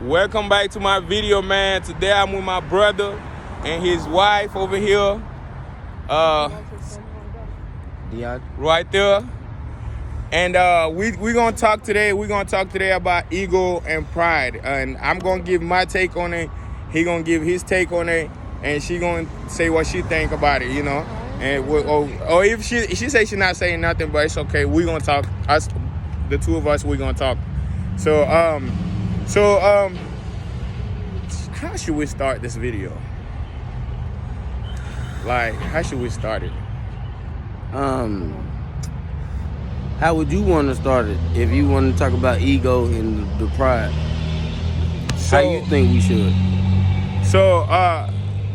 Welcome back to my video, man. Today I'm with my brother and his wife over here. Right there. And we gonna talk today. We're gonna talk today about ego and pride. And I'm gonna give my take on it. He gonna give his take on it, and she gonna say what she think about it, you know. And or if she say she's not saying nothing, but it's okay. We gonna talk. Us, the two of us, we gonna talk. So how should we start this video? Like, how should we start it? How would you want to start it if you want to talk about ego and the pride? How you think we should? So,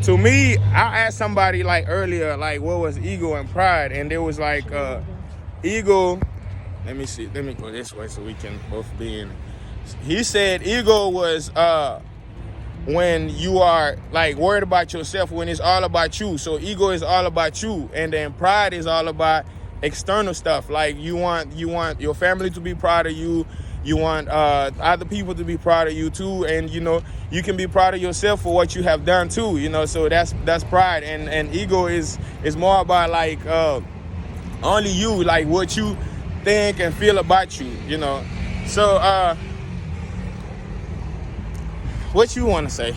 to me, I asked somebody like earlier, like, what was ego and pride? And there was like, ego, let me see, let me go this way so we can both be in. He said ego was when you are like worried about yourself, when it's all about you. So ego is all about you, and then pride is all about external stuff. Like you want your family to be proud of you. You want other people to be proud of you too, and you know you can be proud of yourself for what you have done too. You know, so that's pride, and ego is more about like only you, like what you think and feel about you. You know, so what you want to say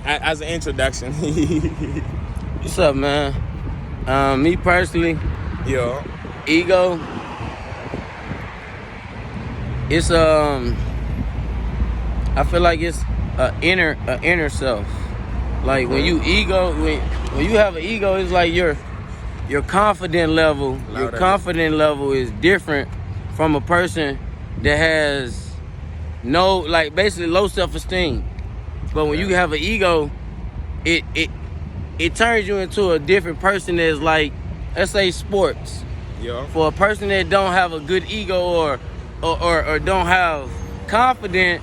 as an introduction? What's up, man? Me personally, Yeah. ego. It's I feel like it's a inner self. Like when you when you have an ego, it's like your confident level. Your confident level is different from a person that has no, like, basically low self-esteem. But when you have an ego, it turns you into a different person. That's like, let's say sports. Yeah. For a person that don't have a good ego or don't have confidence,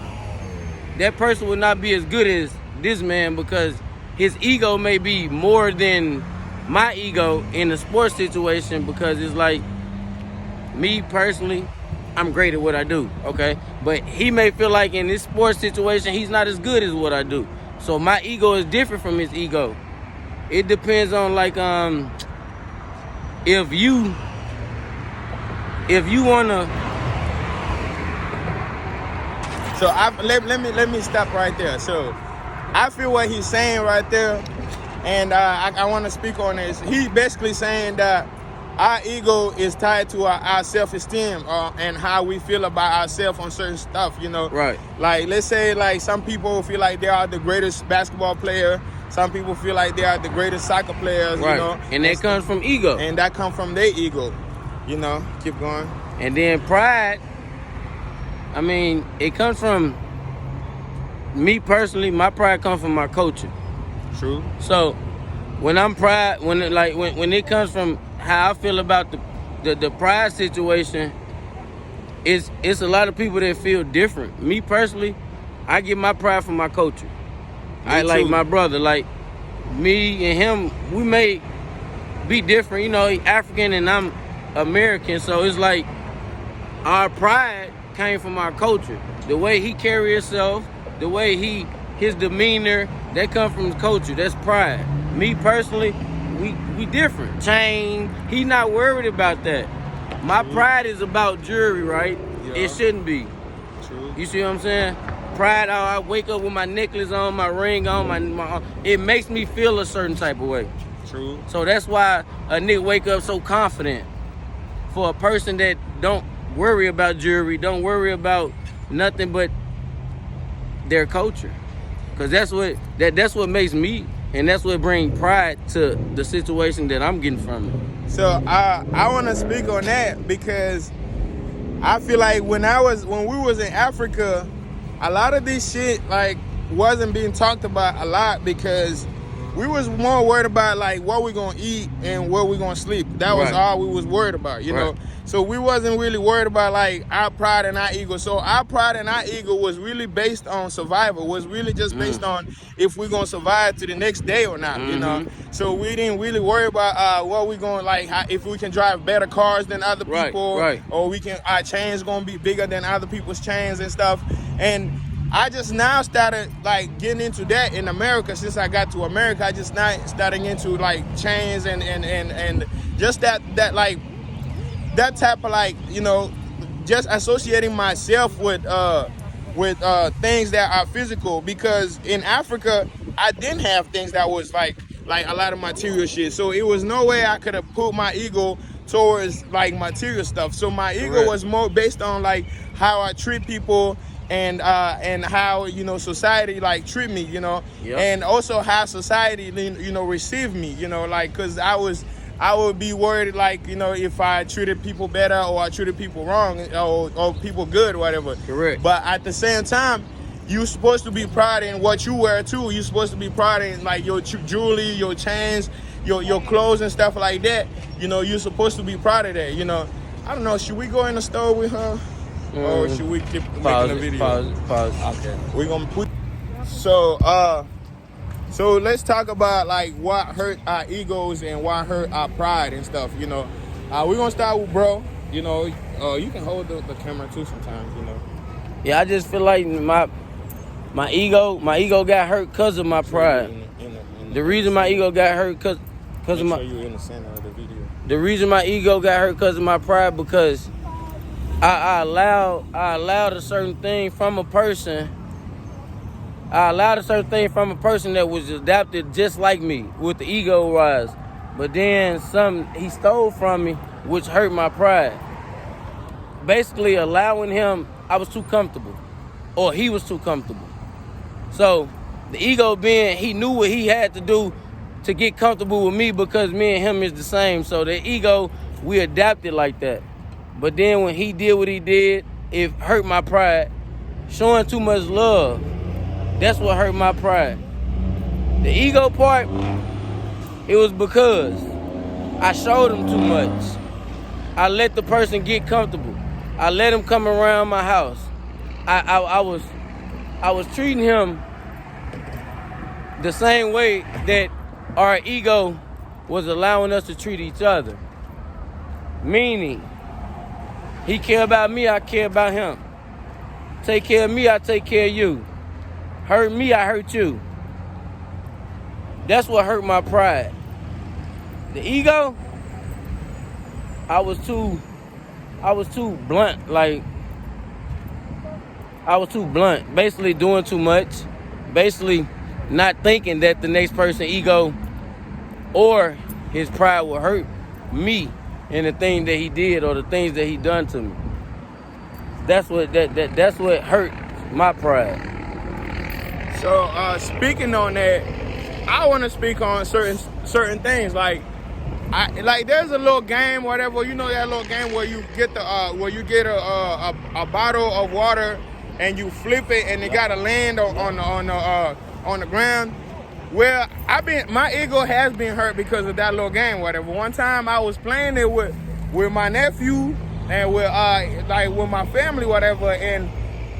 that person will not be as good as this man, because his ego may be more than my ego in a sports situation. Because it's like, me personally, I'm great at what I do, okay? But he may feel like in this sports situation, he's not as good as what I do. So my ego is different from his ego. It depends on like, if you wanna. So let me stop right there. So I feel what he's saying right there, and I want to speak on this. He's basically saying that our ego is tied to our self-esteem and how we feel about ourselves on certain stuff, you know. Right. Like, let's say, like, some people feel like they are the greatest basketball player. Some people feel like they are the greatest soccer players, Right. you know. And that comes from ego. And that comes from their ego, you know. Keep going. And then pride, I mean, it comes from me personally. My pride comes from my culture. True. So when I'm pride, when it comes from how I feel about the pride situation, it's a lot of people that feel different. Me personally, I get my pride from my culture. I like my brother, like me and him, we may be different. You know, he African and I'm American, so it's like our pride came from our culture. The way he carry himself, the way his demeanor, that comes from his culture. That's pride. Me personally, we different. Chain, he not worried about that. My pride is about jewelry, right? Yeah. It shouldn't be. True. You see what I'm saying? Pride, I wake up with my necklace on, my ring on, my it makes me feel a certain type of way. True. So that's why a nigga wake up so confident. For a person that don't worry about jewelry, don't worry about nothing but their culture. Cause that's what makes me, and that's what brings pride to the situation that I'm getting from it. So I want to speak on that, because I feel like when we was in Africa, a lot of this shit like wasn't being talked about a lot, because we was more worried about like what we gonna eat and where we gonna sleep. That was all we was worried about, you know. So we wasn't really worried about like our pride and our ego. So our pride and our ego was really based on survival, was really just based on if we're gonna survive to the next day or not, you know. So we didn't really worry about what we gonna like, if we can drive better cars than other people, or our chains gonna be bigger than other people's chains and stuff. And I just now started like getting into that in America. Since I got to America, I just now starting into like chains and just that like that type of like, you know, just associating myself with things that are physical, because in Africa I didn't have things that was like a lot of material shit. So it was no way I could have put my ego towards like material stuff. So my ego was more based on like how I treat people and how, you know, society like treat me, you know, and also how society, you know, receive me, you know, like, because I would be worried, like, you know, if I treated people better or I treated people wrong or people good, whatever. Correct. But at the same time, you're supposed to be proud in what you wear too. You're supposed to be proud in like your jewelry, your chains, your clothes and stuff like that. You know, you're supposed to be proud of that. You know, I don't know. Should we go in the store with her, or should we keep making a video? Pause. Okay, we're gonna put. So let's talk about like what hurt our egos and what hurt our pride and stuff. You know, we're gonna start with bro. You know, you can hold the camera too sometimes. You know. Yeah, I just feel like my ego got hurt because of my pride. The reason my ego got hurt because of my. You in the center of the video. The reason my ego got hurt because of my pride, because I allowed a certain thing from a person. I allowed a certain thing from a person that was adapted just like me with the ego rise. But then he stole from me, which hurt my pride. Basically allowing him, I was too comfortable. Or he was too comfortable. So the ego being, he knew what he had to do to get comfortable with me, because me and him is the same. So the ego, we adapted like that. But then when he did what he did, it hurt my pride. Showing too much love, that's what hurt my pride. The ego part, it was because I showed him too much. I let the person get comfortable. I let him come around my house. I was treating him the same way that our ego was allowing us to treat each other. Meaning, he care about me, I care about him. Take care of me, I take care of you. Hurt me, I hurt you. That's what hurt my pride. The ego, I was too blunt. Like, I was too blunt. Basically doing too much. Basically not thinking that the next person's ego or his pride will hurt me in the thing that he did or the things that he done to me. That's what hurt my pride. So speaking on that, I want to speak on certain things. Like there's a little game, whatever, you know, that little game where you get a bottle of water and you flip it and it gotta land on the ground. Well, my ego has been hurt because of that little game, whatever. One time I was playing it with my nephew and with my family, whatever, and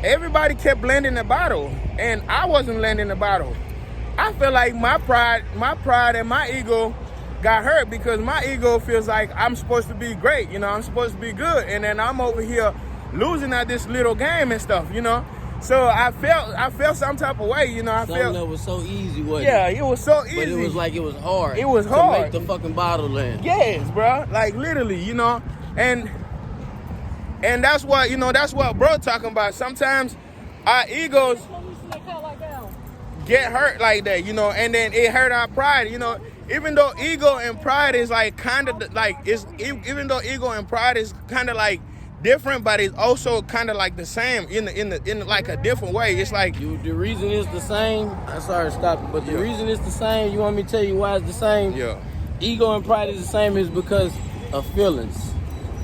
everybody kept landing the bottle, and I wasn't landing the bottle. I feel like my pride and my ego got hurt because my ego feels like I'm supposed to be great, you know, I'm supposed to be good, and then I'm over here losing at this little game and stuff, you know. So I felt some type of way, you know. Something that was so easy, wasn't it? Yeah, it was so easy. But it was like it was hard. It was hard to make the fucking bottle land. Yes, bro. Like literally, you know. And that's what, you know, that's what bro talking about. Sometimes our egos get hurt like that, you know, and then it hurt our pride, you know. Even though ego and pride is like kind of like even though ego and pride is kind of like different, but it's also kind of like the same in like a different way. It's like the reason it's the same. I'm sorry to stop you, but the reason it's the same. You want me to tell you why it's the same? Yeah. Ego and pride is the same is because of feelings.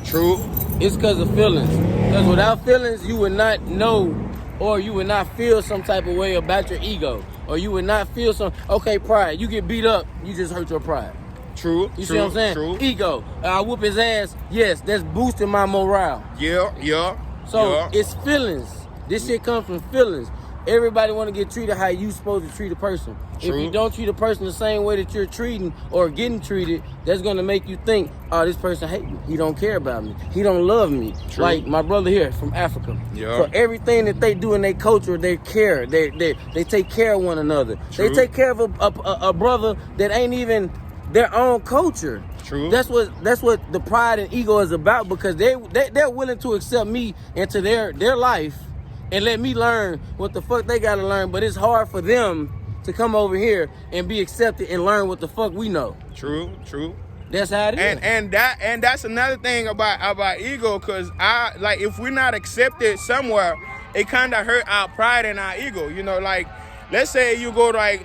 True. It's because of feelings. Because without feelings, you would not know, or you would not feel some type of way about your ego, or you would not feel okay, pride. You get beat up, you just hurt your pride. True. You see what I'm saying? True. Ego. I whoop his ass. Yes, that's boosting my morale. Yeah. So it's feelings. This shit comes from feelings. everybody want to get treated how you supposed to treat a person. True. If you don't treat a person the same way that you're treating or getting treated, that's gonna make you think, oh, this person hate me. He don't care about me. He don't love me. True. Like my brother here from Africa. Yeah. So everything that they do in their culture, they care. They take care of one another. True. They take care of a brother that ain't even their own culture. True. That's what the pride and ego is about, because they're willing to accept me into their life and let me learn what the fuck they gotta learn. But it's hard for them to come over here and be accepted and learn what the fuck we know. True. That's how it is. And that's another thing about ego, cause if we're not accepted somewhere, it kind of hurt our pride and our ego. You know, like let's say you go to I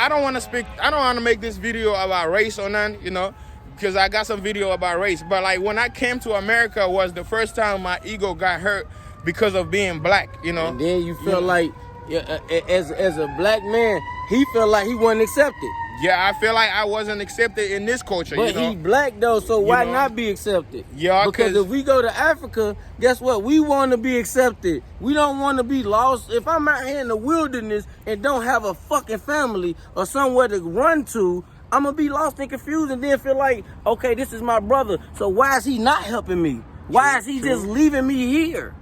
don't want to make this video about race or none, you know, because I got some video about race. But like when I came to America was the first time my ego got hurt because of being black, you know. And then you feel like, as a black man, he felt like he wasn't accepted. Yeah, I feel like I wasn't accepted in this culture, But you know. he black though, so why know? not be accepted? Yeah, because if we go to Africa, guess what? We want to be accepted. We don't want to be lost. If I'm out here in the wilderness and don't have a fucking family or somewhere to run to, I'm gonna be lost and confused, and then feel like, okay, this is my brother, so why is he not helping me? Why is he just leaving me here?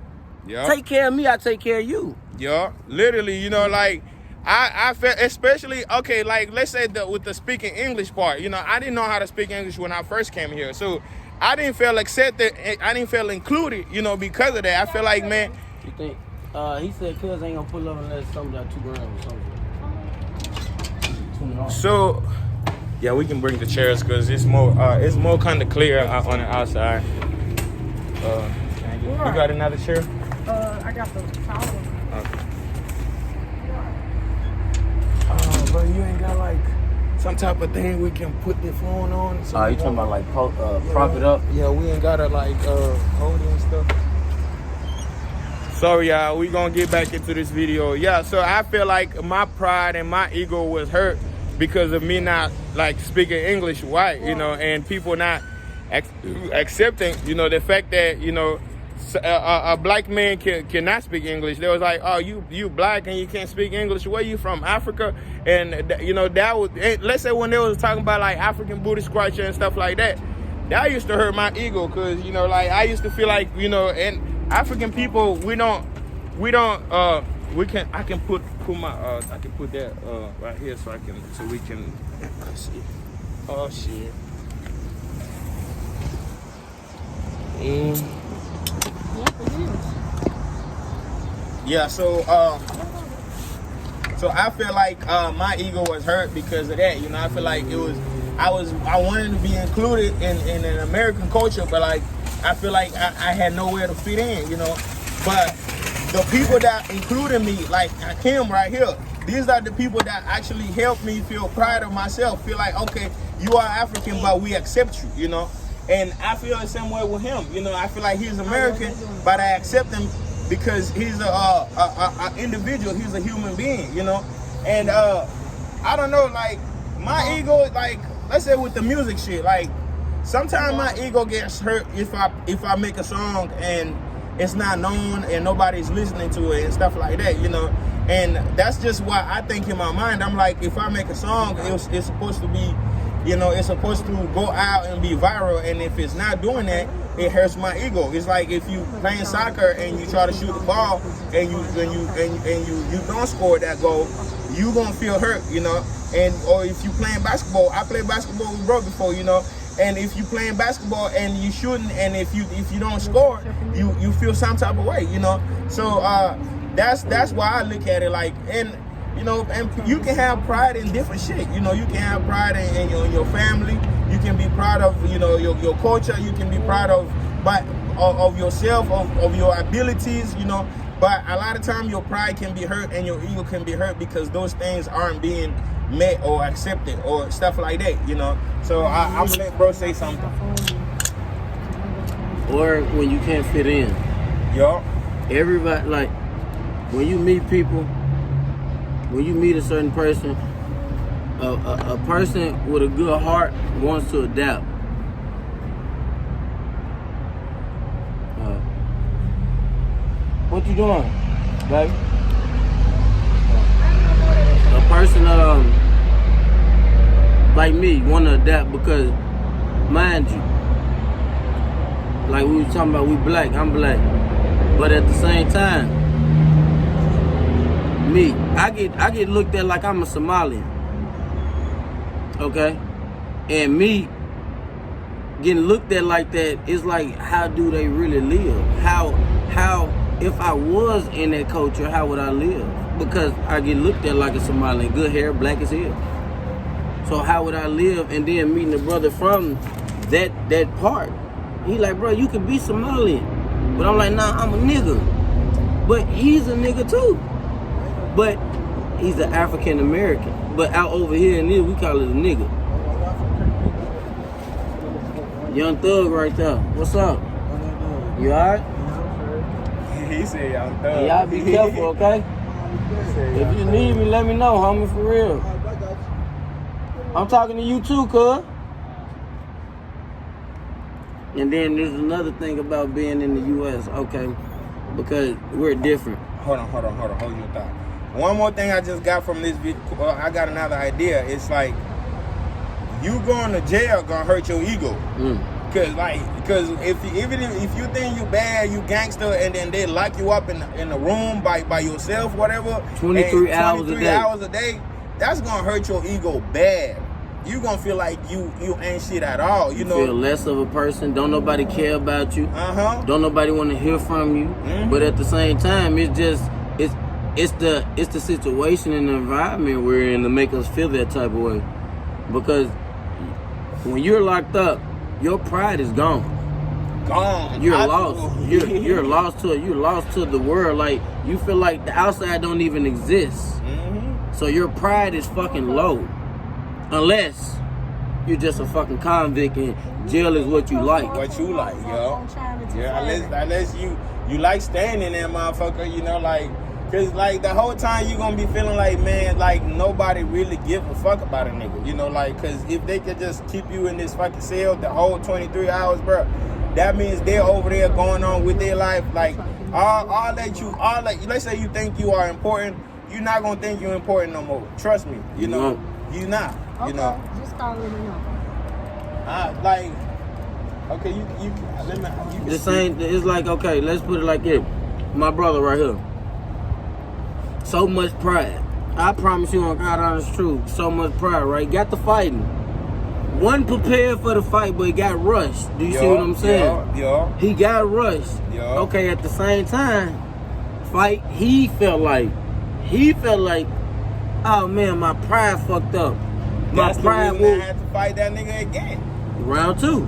Yeah. Take care of me, I take care of you. Yeah, literally, you know, like I felt, especially, okay, like let's say with the speaking English part, you know, I didn't know how to speak English when I first came here, so I didn't feel accepted, I didn't feel included, you know, because of that. I feel like, man. You think? He said, "Cuz ain't gonna pull up unless something got 2 grams or something." So, yeah, we can bring the chairs because it's more kind of clear on the outside. You got another chair? I got the towel. Okay. But you ain't got like some type of thing we can put the phone on. So you talking about like prop it up? Yeah, we ain't gotta like hold it and stuff. So y'all, we gonna get back into this video. Yeah, so I feel like my pride and my ego was hurt because of me not like speaking English white, you know, and people not accepting, you know, the fact that, you know, a black man cannot speak English. They was like, oh, you black and you can't speak English. Where you from? Africa? And you know, that was, let's say when they was talking about like African booty scratcher and stuff like that, that used to hurt my ego, because, you know, like I used to feel like, you know, and African people, I can put that right here so we can see. Oh shit. Yeah, so I feel like my ego was hurt because of that. You know, I feel like I wanted to be included in an American culture, but like I feel like I had nowhere to fit in, you know. But the people that included me, like Hakim right here, these are the people that actually helped me feel proud of myself, feel like, okay, you are African, but we accept you, you know. And I feel the same way with him, you know. I feel like he's American, but I accept him because he's a individual, he's a human being, you know. And I don't know, like my ego, like let's say with the music shit, like sometimes my ego gets hurt if I make a song and it's not known and nobody's listening to it and stuff like that, you know. And that's just why I think in my mind, I'm like, if I make a song, it's supposed to be, you know, it's supposed to go out and be viral, and if it's not doing that, it hurts my ego. It's like if you playing soccer and you try to shoot the ball and you don't score that goal, you gonna feel hurt, you know. Or if you playing basketball, I played basketball with bro before, you know. And if you playing basketball and you shooting, and if you don't score, you feel some type of way, you know. So that's why I look at it like, and you know, and you can have pride in different shit. You know, you can have pride in your family. You can be proud of, you know, your culture. You can be proud of yourself, of your abilities, you know. But a lot of time your pride can be hurt and your ego can be hurt because those things aren't being met or accepted or stuff like that, you know. So I'm gonna let bro say something. Or when you can't fit in. Yup. Everybody, like, when you meet people, when you meet a certain person, a person with a good heart wants to adapt. What you doing? baby. A person like me wanna adapt because, mind you, like we were talking about, we black, I'm black, but at the same time, me, I get looked at like I'm a Somalian, okay, and me getting looked at like that is like, how do they really live? How if I was in that culture, how would I live? Because I get looked at like a Somalian, good hair, black as hell. So how would I live? And then meeting a brother from that part, he like, bro, you could be Somalian, but I'm like, nah, I'm a nigga. But he's a nigga too. But he's an African American. But out over here in this, we call it a nigga. Young Thug right there. What's up? You alright? He said Young Thug. Y'all be careful, okay? If you need me, let me know, homie, for real. I'm talking to you too, cuz. And then there's another thing about being in the U.S., okay? Because we're different. Hold on, hold your thought. One more thing I just got from this video, I got another idea. It's like, you going to jail gonna hurt your ego. Cause if you think you bad, you gangster, and then they lock you up in the room by yourself, whatever, 23 hours a day, that's gonna hurt your ego bad. You gonna feel like you ain't shit at all. You know, feel less of a person. Don't nobody care about you. Don't nobody want to hear from you. But at the same time, it's the situation and the environment we're in to make us feel that type of way. Because when you're locked up, your pride is gone. You're lost. You're lost to it. You're lost to the world. Like, you feel like the outside don't even exist. So your pride is fucking low. Unless you're just a fucking convict and jail is what you like. What you like, yo. Yeah, unless you like staying in that motherfucker, you know, like, cause like the whole time you gonna be feeling like, man, like nobody really give a fuck about a nigga, you know, like, cause if they could just keep you in this fucking cell the whole 23 hours, bro, that means they're over there going on with their life, like, let's say you think you are important, you're not gonna think you're important no more. Trust me, you know, you not, you know. Just call it enough. Like, okay, you the same, it's like, okay, let's put it like this. My brother right here. So much pride. I promise you on God honest truth. So much pride, right? Got the fighting. Wasn't prepared for the fight, but he got rushed. Do you see what I'm saying? Yeah. He got rushed. Yeah. Okay, at the same time, fight, he felt like, oh man, my pride fucked up. My pride I had to fight that nigga again. Round two.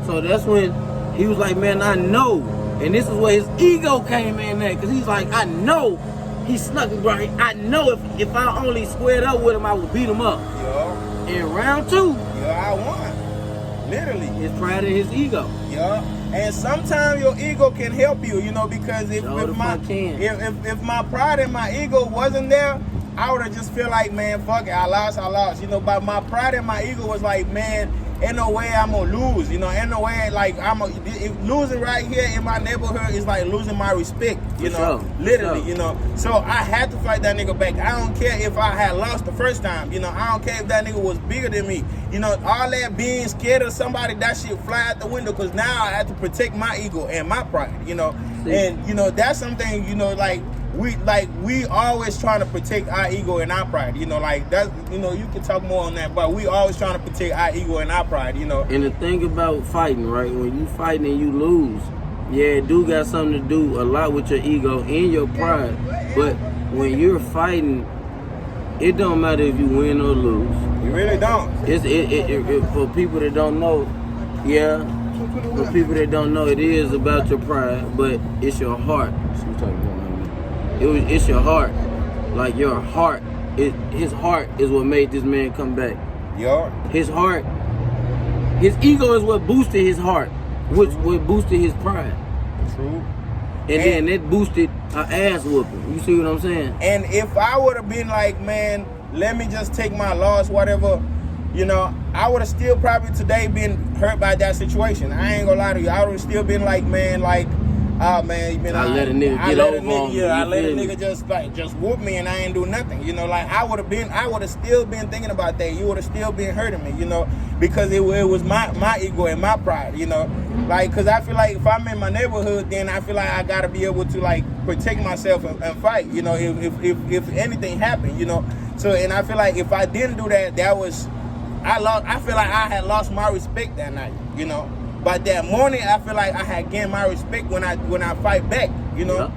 So that's when he was like, man, I know. And this is where his ego came in there. Because he's like, I know. He snuck me right. I know if I only squared up with him, I would beat him up. Yeah. In round two, I won. Literally. His pride and his ego. Yeah. And sometimes your ego can help you, you know, because if my pride and my ego wasn't there, I would have just feel like, man, fuck it, I lost. You know, but my pride and my ego was like, man, ain't no way I'm gonna lose. You know, ain't no way, like, losing right here in my neighborhood is like losing my respect, you know, literally, you know. So I had to fight that nigga back. I don't care if I had lost the first time, you know. I don't care if that nigga was bigger than me. You know, all that being scared of somebody, that shit fly out the window, because now I have to protect my ego and my pride, you know. And, you know, that's something, you know, like, we always trying to protect our ego and our pride, you know, like that's, you know, you can talk more on that, but we always trying to protect our ego and our pride, you know. And the thing about fighting, right, when you fighting and you lose, yeah, it do got something to do a lot with your ego and your pride. But when you're fighting, it don't matter if you win or lose. You really don't. It for people that don't know, yeah, for people that don't know, it is about your pride, but it's your heart. It's your heart. Like, your heart. His heart is what made this man come back. Yeah. His heart. His ego is what boosted his heart, which what boosted his pride. True. And then that boosted an ass whooping. You see what I'm saying? And if I would have been like, man, let me just take my loss, whatever, you know, I would have still probably today been hurt by that situation. I ain't gonna lie to you. I would have still been like, man, like, oh man, you been I let a nigga I get let a over nigga, on me, yeah, I you let a feel me? nigga just whoop me and I ain't do nothing. You know, like I would have still been thinking about that. You would have still been hurting me, you know, because it was my ego and my pride, you know. Like, cause I feel like if I'm in my neighborhood, then I feel like I gotta be able to like protect myself and fight, you know, if anything happened, you know. So, and I feel like if I didn't do that, I feel like I had lost my respect that night, you know. But that morning, I feel like I had gained my respect when I fight back, you know. Yep.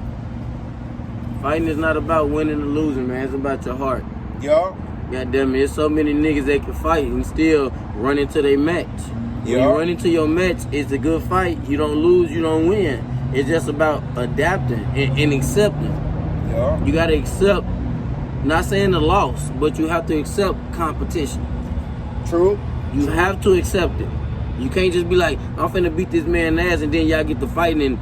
Fighting is not about winning or losing, man. It's about your heart. Yo, God damn it, there's so many niggas that can fight and still run into their match. When Yeah. you run into your match, it's a good fight. You don't lose, you don't win. It's just about adapting and accepting. yo, You gotta accept, not saying the loss, but you have to accept competition. true. You have to accept it. You can't just be like, I'm finna beat this man ass and then y'all get to fighting and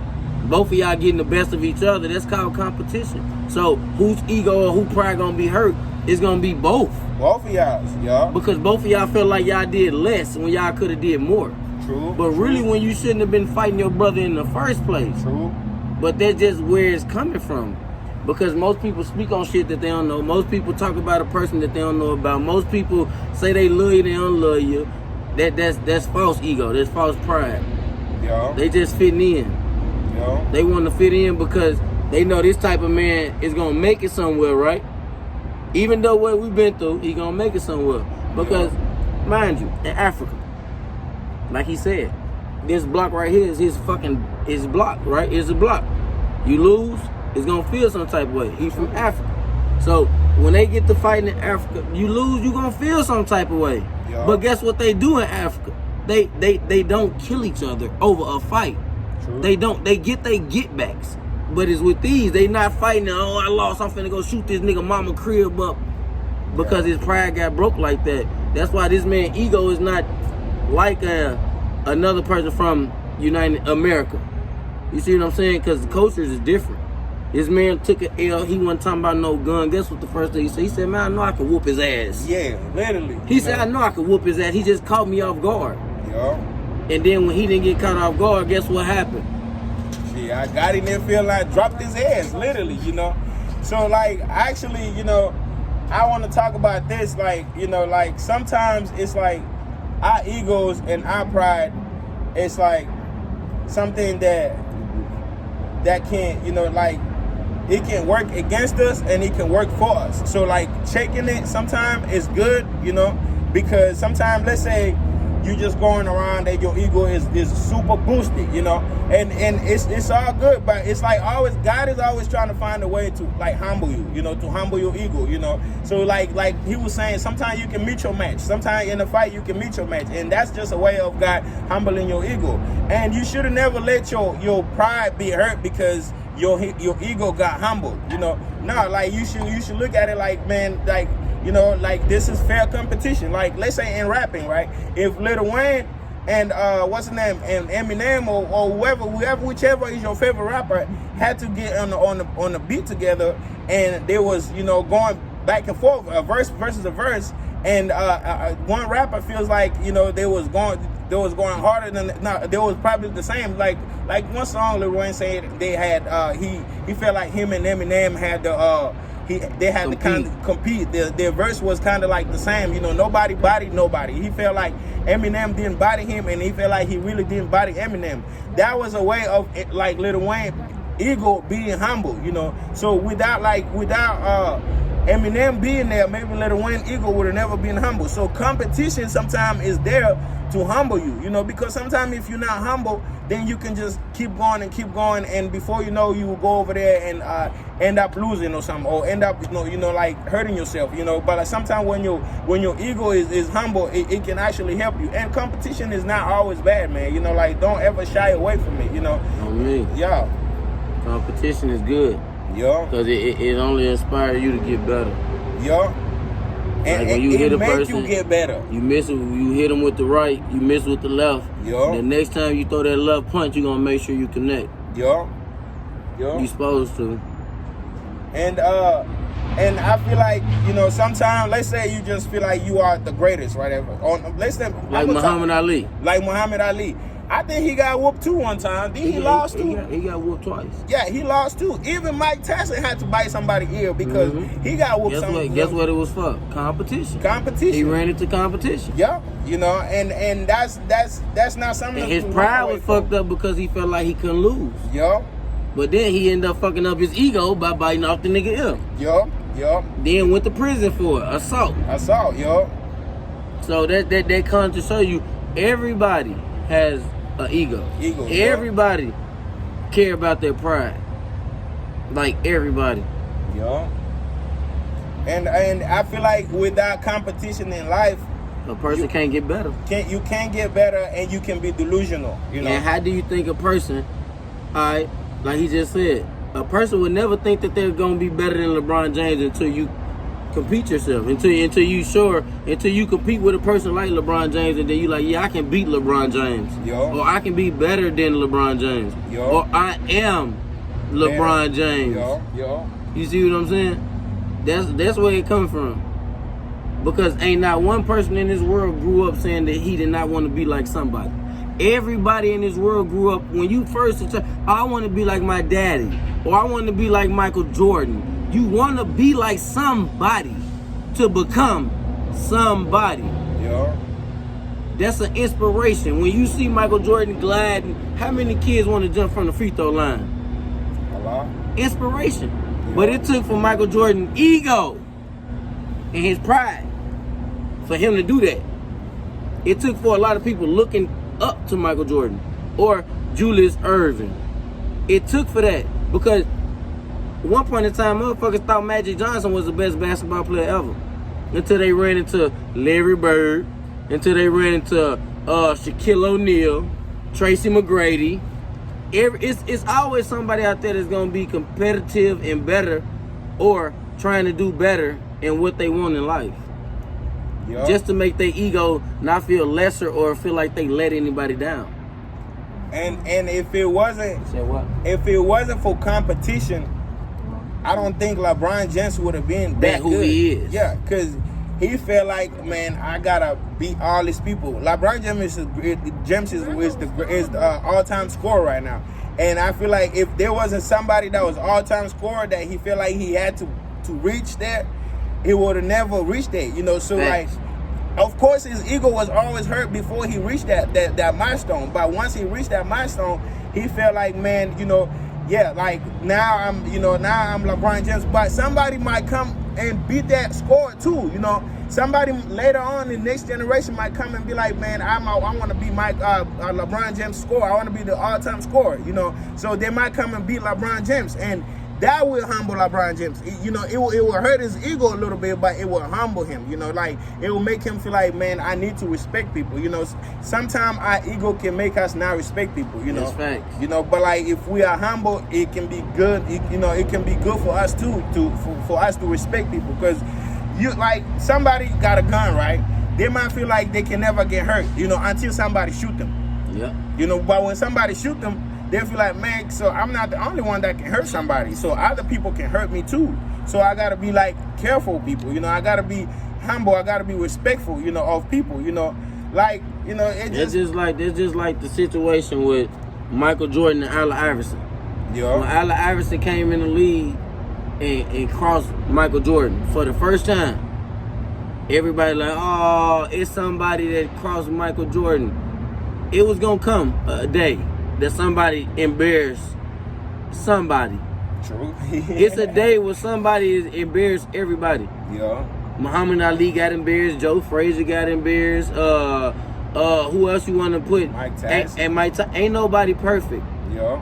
both of y'all getting the best of each other. That's called competition. So whose ego or who pride gonna be hurt? It's gonna be both. Both of y'all, yo. Because both of y'all felt like y'all did less when y'all could have did more. True. But really when you shouldn't have been fighting your brother in the first place. True. But that's just where it's coming from. Because most people speak on shit that they don't know. Most people talk about a person that they don't know about. Most people say they love you, they don't love you. That's false ego. That's false pride. Yo. They just fitting in. Yo. They want to fit in because they know this type of man is gonna make it somewhere, right? Even though what we've been through, he gonna make it somewhere. Because, mind you, in Africa, like he said, this block right here is his block, right? It's a block. You lose, it's gonna feel some type of way. He's from Africa. So when they get to fighting in Africa, you lose, you gonna feel some type of way. Yeah. But guess what they do in Africa? They don't kill each other over a fight. True. They don't. They get they get backs. But it's with these, they not fighting. Oh, I lost. I'm finna go shoot this nigga mama crib up because his pride got broke like that. That's why this man ego is not like another person from United America. You see what I'm saying? Because the cultures is different. This man took an L. He wasn't talking about no gun. Guess what the first thing he said? He said, man, I know I can whoop his ass. Yeah, literally. He said, I know I can whoop his ass. He just caught me off guard. Yo. And then when he didn't get caught off guard, guess what happened? Shit, I got him there feeling like dropped his ass, literally, you know. So like actually, you know, I want to talk about this, like, you know, like sometimes it's like our egos and our pride, it's like something that can, you know, like it can work against us and it can work for us. So like checking it sometimes is good, you know, because sometimes let's say you just going around and your ego is super boosted, you know, and it's all good, but it's like always God is always trying to find a way to like humble you, you know, to humble your ego, you know. So like he was saying, sometimes you can meet your match, sometimes in a fight you can meet your match, and that's just a way of God humbling your ego. And you should have never let your pride be hurt because your ego got humbled, you know. No, like you should look at it like, man, like, you know, like this is fair competition. Like let's say in rapping, right? If Lil Wayne and what's his name and Eminem or whichever is your favorite rapper had to get on the beat together, and there was, you know, going back and forth, a verse versus a verse, and one rapper feels like, you know, they was going harder than, no, they was probably the same. Like one song Lil Wayne said they had he felt like him and Eminem had they had to kind of compete. Their verse was kind of like the same, you know. Nobody bodied nobody. He felt like Eminem didn't body him, and he felt like he really didn't body Eminem. That was a way of like Lil Wayne ego being humble, you know. So without Eminem being there, maybe Lil Wayne ego would have never been humble. So competition sometimes is there to humble you, you know, because sometimes if you're not humble, then you can just keep going, and before you know, you will go over there and end up losing or something, or end up, you know, like hurting yourself, you know. But like, sometimes when your ego is humble, it can actually help you. And competition is not always bad, man. You know, like don't ever shy away from it, you know. Yeah. Competition is good. Yeah. Because it only inspires you to get better. Yeah. And like when you hit a person, you get better. You hit them with the right, you miss with the left. Yeah. The next time you throw that left punch, you're gonna make sure you connect. Yeah. Yeah. You supposed to. And I feel like, you know, sometimes let's say you just feel like you are the greatest, right? Let's say like Muhammad Ali. Like Muhammad Ali. I think he got whooped too one time. Then he lost too. He got whooped twice. Yeah, he lost too. Even Mike Tyson had to bite somebody's ear because he got whooped. Guess what it was for? Competition. He ran into competition. Yeah, you know, and that's not something. And his pride was fucked up because he felt like he couldn't lose. Yeah. But then he ended up fucking up his ego by biting off the nigga ear. Yeah. Then went to prison for it. Assault. Yeah. So that comes to show you everybody has an ego. Everybody care about their pride. Like everybody. Yeah. And I feel like without competition in life, a person can't get better. You can't get better, and you can be delusional. You know. And how do you think a person, like he just said, a person would never think that they're gonna be better than LeBron James until you compete yourself, until you compete with a person like LeBron James, and then you like, yeah, I can beat LeBron James, or I can be better than LeBron James, or I am LeBron James. You see what I'm saying? That's where it comes from. Because ain't not one person in this world grew up saying that he did not want to be like somebody. Everybody in this world grew up, when you first, I want to be like my daddy, or I want to be like Michael Jordan. You want to be like somebody to become somebody. Yeah. That's an inspiration. When you see Michael Jordan gliding, how many kids want to jump from the free throw line? A lot. Inspiration. Yeah. But it took for Michael Jordan's ego and his pride for him to do that. It took for a lot of people looking up to Michael Jordan or Julius Erving. It took for that because at one point in time, motherfuckers thought Magic Johnson was the best basketball player ever. Until they ran into Larry Bird, until they ran into Shaquille O'Neal, Tracy McGrady. It's always somebody out there that's going to be competitive and better or trying to do better in what they want in life. Yep. Just to make their ego not feel lesser or feel like they let anybody down. And if it wasn't for competition, I don't think LeBron James would have been that who good. He is. Yeah, because he felt like, man, I gotta beat all these people. LeBron James is the all-time scorer right now, and I feel like if there wasn't somebody that was all-time scorer that he felt like he had to reach that, he would have never reached that. You know, so Thanks. like, of course, his ego was always hurt before he reached that milestone. But once he reached that milestone, he felt like, man, you know. Yeah, like now I'm LeBron James, but somebody might come and beat that score too. You know, somebody later on in the next generation might come and be like, man, I want to be my LeBron James scorer. I want to be the all-time scorer. You know, so they might come and beat LeBron James, and that will humble LeBron James. It will hurt his ego a little bit, but it will humble him. You know, like it will make him feel like, man, I need to respect people. You know, sometimes our ego can make us not respect people. You know, that's facts. You know, but like if we are humble, it can be good. It can be good for us too, for us to respect people. Because you like somebody got a gun, right? They might feel like they can never get hurt. You know, until somebody shoot them. Yeah. You know, but when somebody shoot them, they feel like, man, so I'm not the only one that can hurt somebody. So other people can hurt me too. So I gotta be like careful, people. You know, I gotta be humble. I gotta be respectful. You know, of people. You know, like it's just like the situation with Michael Jordan and Allen Iverson. Yeah. When Allen Iverson came in the league and crossed Michael Jordan for the first time, everybody like, oh, it's somebody that crossed Michael Jordan. It was gonna come a day that somebody embarrassed somebody. True. It's a day where somebody is embarrassed everybody. Yeah. Muhammad Ali got embarrassed. Joe Frazier got embarrassed. Who else you want to put? Mike Tyson. And Mike Tyson. Ain't nobody perfect. Yeah.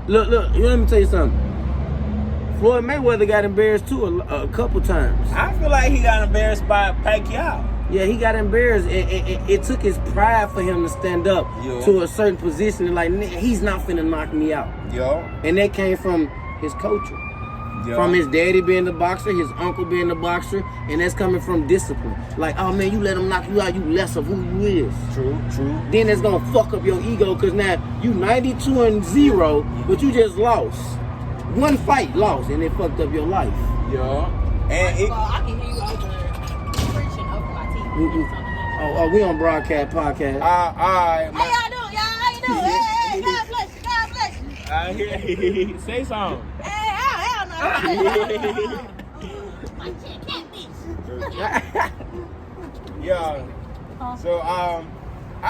Look. Let me tell you something. Floyd Mayweather got embarrassed too a couple times. I feel like he got embarrassed by Pacquiao. Yeah, he got embarrassed. It took his pride for him to stand up to a certain position and like, he's not finna knock me out. Yeah. And that came from his culture. Yeah. From his daddy being the boxer, his uncle being the boxer, and that's coming from discipline. Like, oh man, you let him knock you out, you less of who you is. True. Then that's gonna fuck up your ego, because now you 92-0, but you just lost. One fight lost, and it fucked up your life. Yeah. And I can hear you over preaching over my TV. Oh, we on broadcast podcast. How y'all doing, y'all? Hey, God bless you. God bless you. I hear say something. Hey, hell no. My shit can't be. Yeah. So I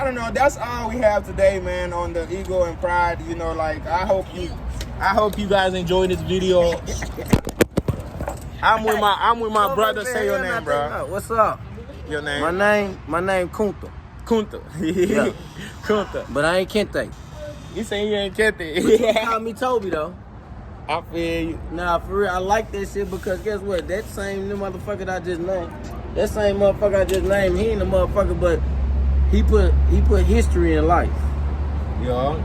don't know. That's all we have today, man, on the ego and pride. You know, like I hope you guys enjoyed this video. I'm with my brother. Say your name, bro. What's up? Your name. My name Kunta. Kunta. Yeah. Kunta. But I ain't Kente. You saying you ain't kept You it? call me Toby though. I feel you. Nah, for real, I like that shit because guess what? That same motherfucker I just named, that same motherfucker I just named, he ain't a motherfucker, but he put history in life. Yeah.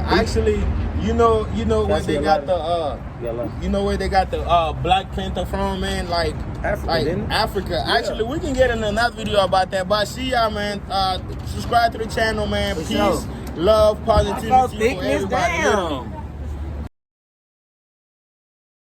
Actually, you know where they got where they got the Black Panther from, man? Like Africa. Yeah. Actually, we can get in another video about that. But see y'all, man. Subscribe to the channel, man. For Peace, sure. love, positivity for thickness everybody. down.